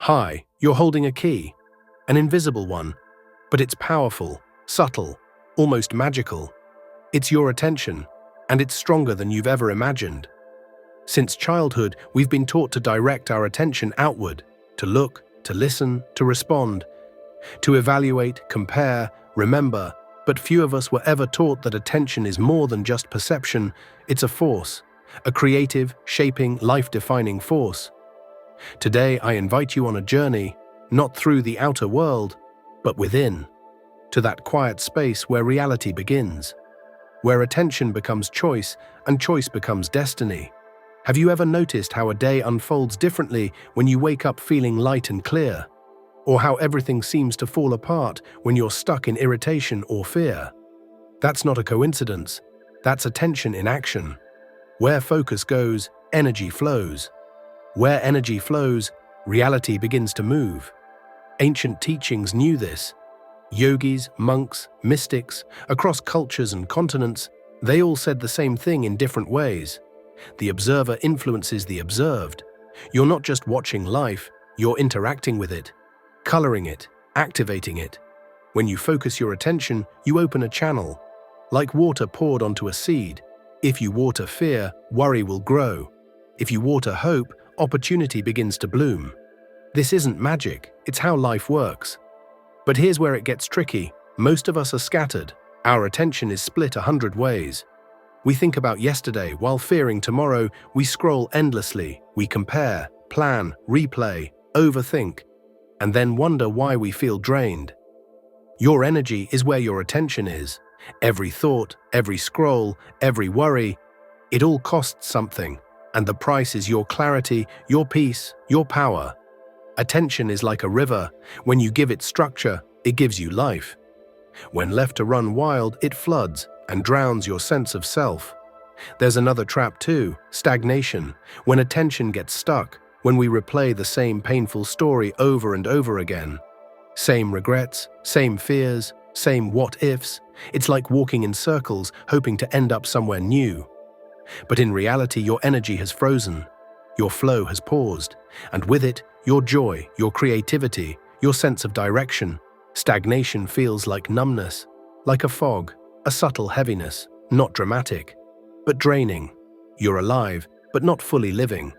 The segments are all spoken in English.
Hi, you're holding a key, an invisible one, but it's powerful, subtle, almost magical. It's your attention, and it's stronger than you've ever imagined. Since childhood, we've been taught to direct our attention outward, to look, to listen, to respond, to evaluate, compare, remember, but few of us were ever taught that attention is more than just perception. It's a force, a creative, shaping, life-defining force. Today, I invite you on a journey, not through the outer world, but within, to that quiet space where reality begins, where attention becomes choice and choice becomes destiny. Have you ever noticed how a day unfolds differently when you wake up feeling light and clear? Or how everything seems to fall apart when you're stuck in irritation or fear? That's not a coincidence. That's attention in action. Where focus goes, energy flows. Where energy flows, reality begins to move. Ancient teachings knew this. Yogis, monks, mystics, across cultures and continents, they all said the same thing in different ways. The observer influences the observed. You're not just watching life, you're interacting with it, coloring it, activating it. When you focus your attention, you open a channel. Like water poured onto a seed. If you water fear, worry will grow. If you water hope, opportunity begins to bloom. This isn't magic, it's how life works. But here's where it gets tricky. Most of us are scattered. Our attention is split 100 ways. We think about yesterday while fearing tomorrow. We scroll endlessly. We compare, plan, replay, overthink, and then wonder why we feel drained. Your energy is where your attention is. Every thought, every scroll, every worry, it all costs something. And the price is your clarity, your peace, your power. Attention is like a river. When you give it structure, it gives you life. When left to run wild, it floods and drowns your sense of self. There's another trap too, stagnation. When attention gets stuck, when we replay the same painful story over and over again. Same regrets, same fears, same what-ifs. It's like walking in circles, hoping to end up somewhere new. But in reality, your energy has frozen, your flow has paused, and with it, your joy, your creativity, your sense of direction. Stagnation feels like numbness, like a fog, a subtle heaviness, not dramatic, but draining. You're alive, but not fully living.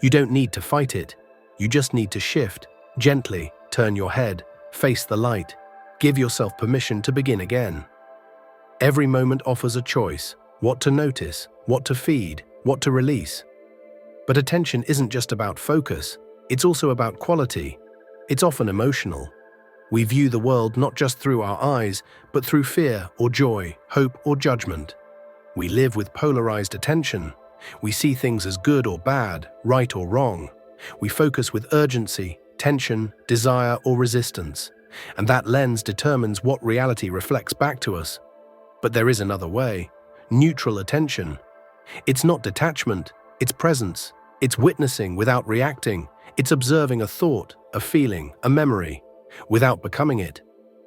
You don't need to fight it. You just need to shift, gently, turn your head, face the light, give yourself permission to begin again. Every moment offers a choice, what to notice, what to feed, what to release. But attention isn't just about focus, it's also about quality. It's often emotional. We view the world not just through our eyes, but through fear or joy, hope or judgment. We live with polarized attention. We see things as good or bad, right or wrong. We focus with urgency, tension, desire or resistance. And that lens determines what reality reflects back to us. But there is another way. Neutral attention. It's not detachment, it's presence. It's witnessing without reacting. It's observing a thought, a feeling, a memory, without becoming it.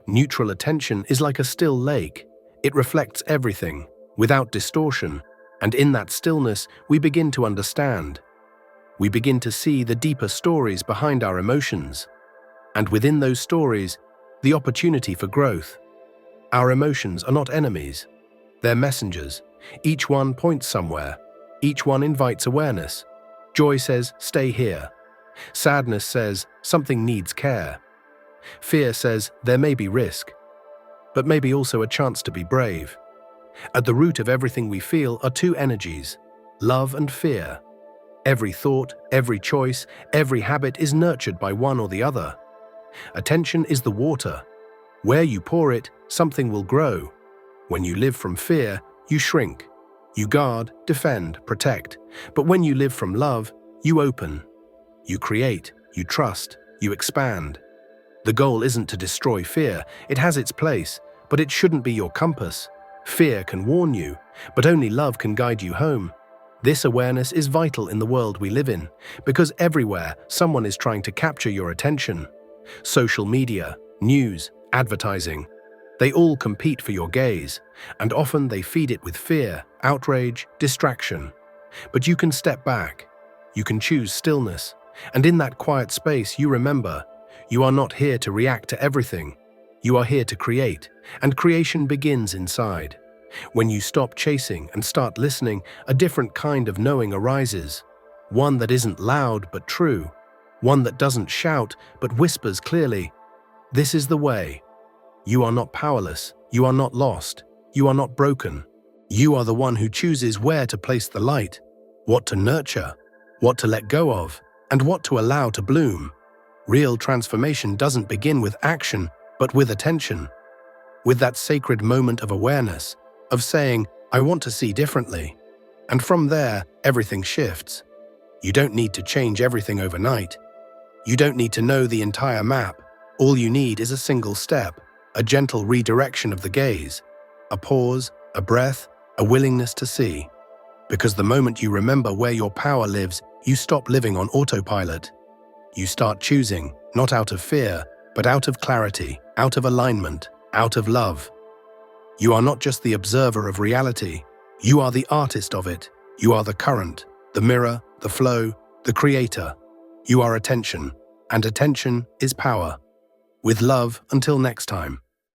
Neutral attention is like a still lake. It reflects everything, without distortion. And in that stillness, we begin to understand. We begin to see the deeper stories behind our emotions. And within those stories, the opportunity for growth. Our emotions are not enemies. They're messengers. Each one points somewhere. Each one invites awareness. Joy says, stay here. Sadness says, something needs care. Fear says, there may be risk, but maybe also a chance to be brave. At the root of everything we feel are two energies, love and fear. Every thought, every choice, every habit is nurtured by one or the other. Attention is the water. Where you pour it, something will grow. When you live from fear, you shrink. You guard, defend, protect. But when you live from love, you open. You create, you trust, you expand. The goal isn't to destroy fear. It has its place, but it shouldn't be your compass. Fear can warn you, but only love can guide you home. This awareness is vital in the world we live in, because everywhere someone is trying to capture your attention. Social media, news, advertising, they all compete for your gaze, and often they feed it with fear, outrage, distraction. But you can step back. You can choose stillness. And in that quiet space, you remember, you are not here to react to everything. You are here to create, and creation begins inside. When you stop chasing and start listening, a different kind of knowing arises. One that isn't loud but true. One that doesn't shout but whispers clearly. This is the way. You are not powerless. You are not lost. You are not broken. You are the one who chooses where to place the light, what to nurture, what to let go of, and what to allow to bloom. Real transformation doesn't begin with action, but with attention. With that sacred moment of awareness, of saying, I want to see differently. And from there, everything shifts. You don't need to change everything overnight. You don't need to know the entire map. All you need is a single step, a gentle redirection of the gaze, a pause, a breath, a willingness to see. Because the moment you remember where your power lives, you stop living on autopilot. You start choosing, not out of fear, but out of clarity, out of alignment, out of love. You are not just the observer of reality. You are the artist of it. You are the current, the mirror, the flow, the creator. You are attention, and attention is power. With love, until next time.